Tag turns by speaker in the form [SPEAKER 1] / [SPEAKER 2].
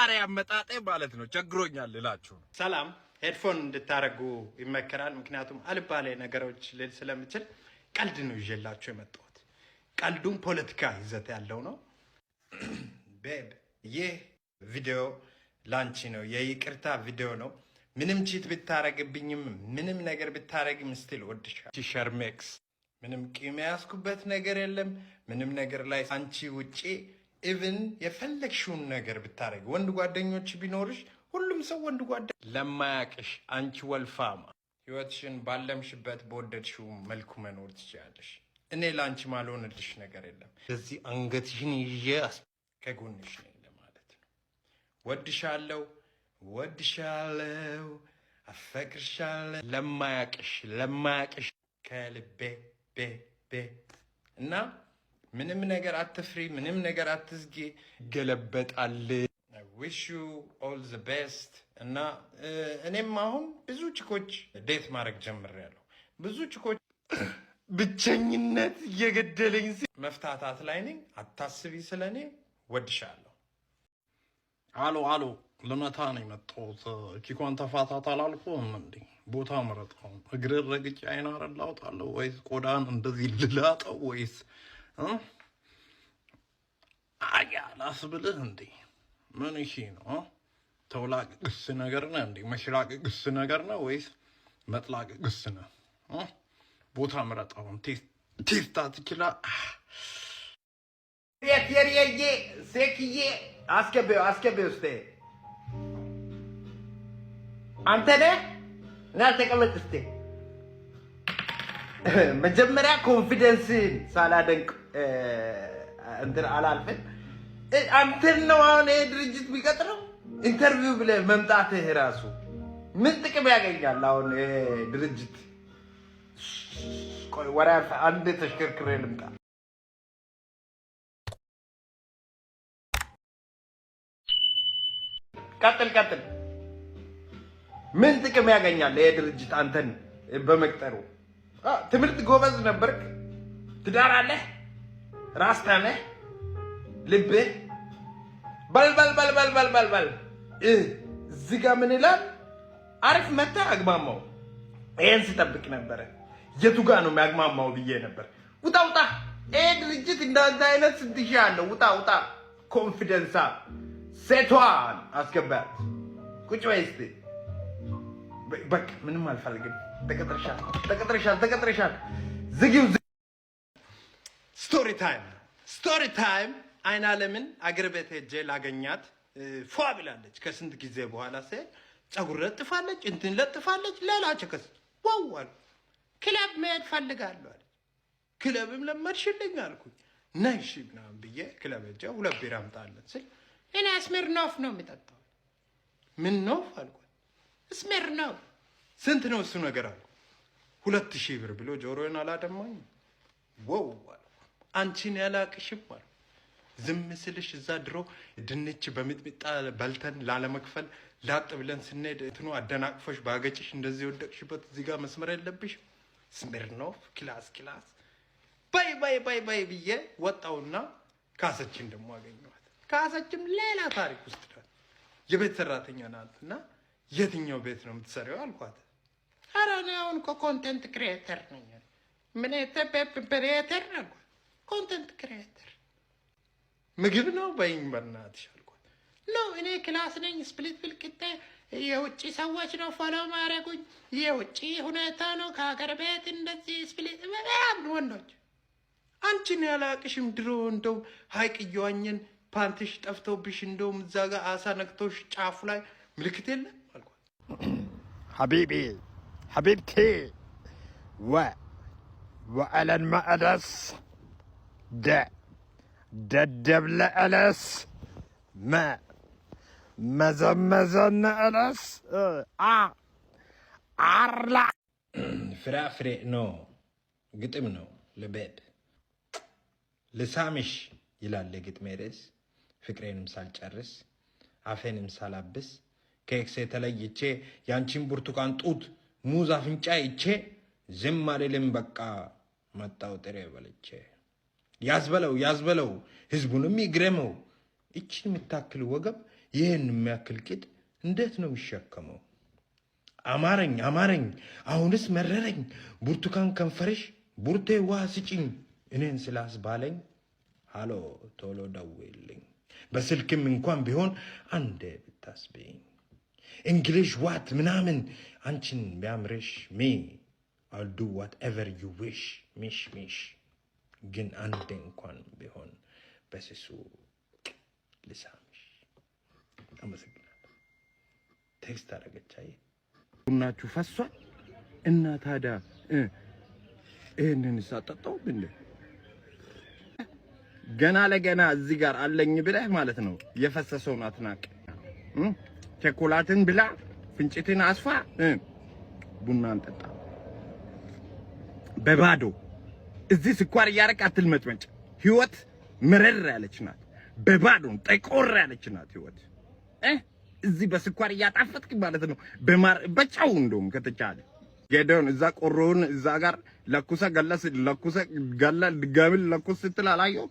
[SPEAKER 1] የዛሬ አመጣጤ ማለት ነው ቸግሮኛል ልላችሁ ነው።
[SPEAKER 2] ሰላም ሄድፎን እንድታረጉ ይመከራል። ምክንያቱም አልባሌ ነገሮች ልል ስለምችል ቀልድ ነው ይዤላችሁ የመጣሁት። ቀልዱም ፖለቲካ ይዘት ያለው ነው። ቤብ ይህ ቪዲዮ ላንቺ ነው፣ የይቅርታ ቪዲዮ ነው። ምንም ቺት ብታረግብኝም ምንም ነገር ብታረግም ስቲል ወድሻለሁ። ሸርሜክስ ምንም ቂም ያስኩበት ነገር የለም። ምንም ነገር ላይ አንቺ ውጪ ኢቭን የፈለግሽውን ነገር ብታረግ ወንድ ጓደኞች ቢኖርሽ ሁሉም ሰው ወንድ ጓደኛ ለማያቅሽ አንቺ ወልፋማ ህይወትሽን ባለምሽበት በወደድሽው መልኩ መኖር ትችላለሽ። እኔ ላንቺ ማልሆንልሽ ነገር የለም። ስለዚህ አንገትሽን ይዤ ከጎንሽ ነኝ ለማለት ነው። ወድሻለሁ ወድሻለሁ አፈቅርሻለሁ ለማያቅሽ ከልቤ ቤ እና ምንም ነገር አትፍሪ፣ ምንም ነገር አትዝጊ። ገለበጣል። wish you all the best እና እኔም አሁን ብዙ ቺኮች ዴት ማድረግ ጀምሬያለሁ። ብዙ ቺኮች ብቸኝነት እየገደለኝ መፍታታት ላይ ነኝ። አታስቢ ስለኔ ወድሻለሁ።
[SPEAKER 1] አሎ ለመታ ነው የመጣሁት። ቺኳን ተፋታት አላልኩም እንዴ? ቦታ መረጥኩ። እግር ረግጬ አይናር ላውጣለሁ ወይስ ቆዳን እንደዚህ ልላጠው ወይስ ላስብልህ እንዴ? ምን እሺ ነው? ተውላቅ ግስ ነገር ነው እንዴ? መሽላቅ ግስ ነገር ነው ወይስ መጥላቅ ግስ ነው? ቦታ መረጣው። ቴስታ ትችላ
[SPEAKER 2] የሪዬ ሴክዬ አስገቤው እስቴ አንተ ነህ እና ተቀመጥ እስቴ። መጀመሪያ ኮንፊደንስን ሳላደንቅ እንትን አላልፈን። አንተን ነው አሁን ይሄ ድርጅት ቢቀጥረው ኢንተርቪው ብለህ መምጣትህ ራሱ ምን ጥቅም ያገኛል? አሁን ይሄ ድርጅት ቆይ ወራ አንድ ተሽከርክሬ ልምጣ። ቀጥል። ምን ጥቅም ያገኛል ይሄ ድርጅት አንተን በመቅጠሩ? ትምህርት ጎበዝ ነበርክ፣ ትዳር አለህ፣ ራስታ ነህ፣ ልብህ በል እዚህ ጋር ምን ይላል? አሪፍ መታ አግማማው። ይሄን ስጠብቅ ነበረ። የቱ ጋር ነው የሚያግማማው ብዬ ነበር። ውጣ ይሄ ድርጅት እንዳንተ አይነት ስንት ሺህ አለው። ውጣ ኮንፊደንሳ ሴቷን አስገባት። ቁጭ በይ እስቲ። በቃ ምንም አልፈልግም። ተቀጥረሻል። ዝጊው። ስቶሪ ታይም አይና ለምን አገር ቤት ሄጄ ላገኛት ፏ ብላለች። ከስንት ጊዜ በኋላ ስሄድ ፀጉር ለጥፋለች፣ እንትን ለጥፋለች። ሌላ ቸከስ ዋው ክለብ መሄድ ፈልጋለሁ አለች። ክለብም ለመድሽልኝ አልኩኝ። ነይ እሺ ምናምን ብዬ ክለብ ሄጄ 2 ቢራ አምጣለት ስል እኔ ስሚርኖፍ ነው የሚጠጣው። ምን ነው አልኳት። ስሚርኖፍ ስንት ነው እሱ ነገር አልኩ። 2000 ብር ብሎ ጆሮዬን አላደማኝ። ዋው አንቺን ያላቅሽም አልኩ። ዝም ስልሽ እዛ ድሮ ድንች በሚጥሚጣ በልተን ላለመክፈል ላጥ ብለን ስንሄድ እንትኑ አደናቅፎሽ ባገጭሽ እንደዚህ ወደቅሽበት እዚህ ጋር መስመር የለብሽ። ስሚርኖፍ ክላስ ባይ ብዬ ወጣውና ካሰችን ደግሞ አገኘኋት። ካሰችም ሌላ ታሪክ ውስጥ ናት። የቤት ሰራተኛ ናትና የትኛው ቤት ነው የምትሰሪው አልኳት። ኧረ እኔ አሁን ኮንቴንት ክሪኤተር ነኝ። ምን ክሪኤተር አልኳት። ኮንቴንት ክሪኤተር ምግብ ነው በይኝ በእናትሽ አልኳት። ነው እኔ ክላስ ነኝ። ስፕሊት ብልቅጤ የውጭ ሰዎች ነው ፎሎ ማድረጉኝ። የውጭ ሁኔታ ነው ከሀገር ቤት እንደዚህ ስፕሊት በጣም ወንዶች። አንቺን ያላቅሽም ድሮ እንደው ሀይቅ እየዋኘን ፓንትሽ ጠፍቶብሽ እንደውም እዛ ጋር አሳ ነክቶሽ ጫፉ ላይ ምልክት የለም አልኳት። ሀቢብቲ ወአለን መዕለስ ደደብ ለዕለስ መዘመዘን ዕለስ አርላ ፍራፍሬ ነው። ግጥም ነው ለቤብ ልሳምሽ ይላል የግጥሜ ርዕስ። ፍቅሬንም ሳልጨርስ አፌንም ሳላብስ ከኤክሴ ተለይቼ ያንቺን ብርቱካን ጡት ሙዝ አፍንጫ ይቼ ዝም አልልም በቃ መጣው ጥሬ በልቼ። ያዝበለው ህዝቡንም ይግረመው። እቺን የምታክል ወገብ ይህን የሚያክል ቂጥ እንዴት ነው የሚሸከመው? አማረኝ አሁንስ መረረኝ ብርቱካን ከንፈርሽ ቡርቴ ውሃ ስጪኝ እኔን ስላስባለኝ ሃሎ ቶሎ ደውይልኝ በስልክም እንኳን ቢሆን አንዴ ብታስበኝ እንግሊሽ ዋት ምናምን አንቺን ቢያምርሽ ሚ I'll do whatever you wish ሚሽ ግን አንዴ እንኳን ቢሆን በስሱ ልሳምሽ። አመሰግናለሁ። ቴክስት አደረገቻይ ቡናችሁ ፈሷል እና ታዲያ ይሄንን ሳጠጣው እንዴ ገና ለገና እዚህ ጋር አለኝ ብለህ ማለት ነው የፈሰሰውን አትናቅ። ቸኮላትን ብላ ፍንጭትን አስፋ ቡናን ጠጣ በባዶ እዚህ ስኳር እያረቅ አትልመጭመጭ። ህይወት መረር ያለች ናት። በባዶ ጠቆር ያለች ናት ህይወት። እዚህ በስኳር እያጣፈጥክ ማለት ነው በማር በጫው እንደውም ከተቻለ ገደውን እዛ ቆሮውን እዛ ጋር ለኩሰ ገላ ድጋሚ ለኩስ ስትል አላየው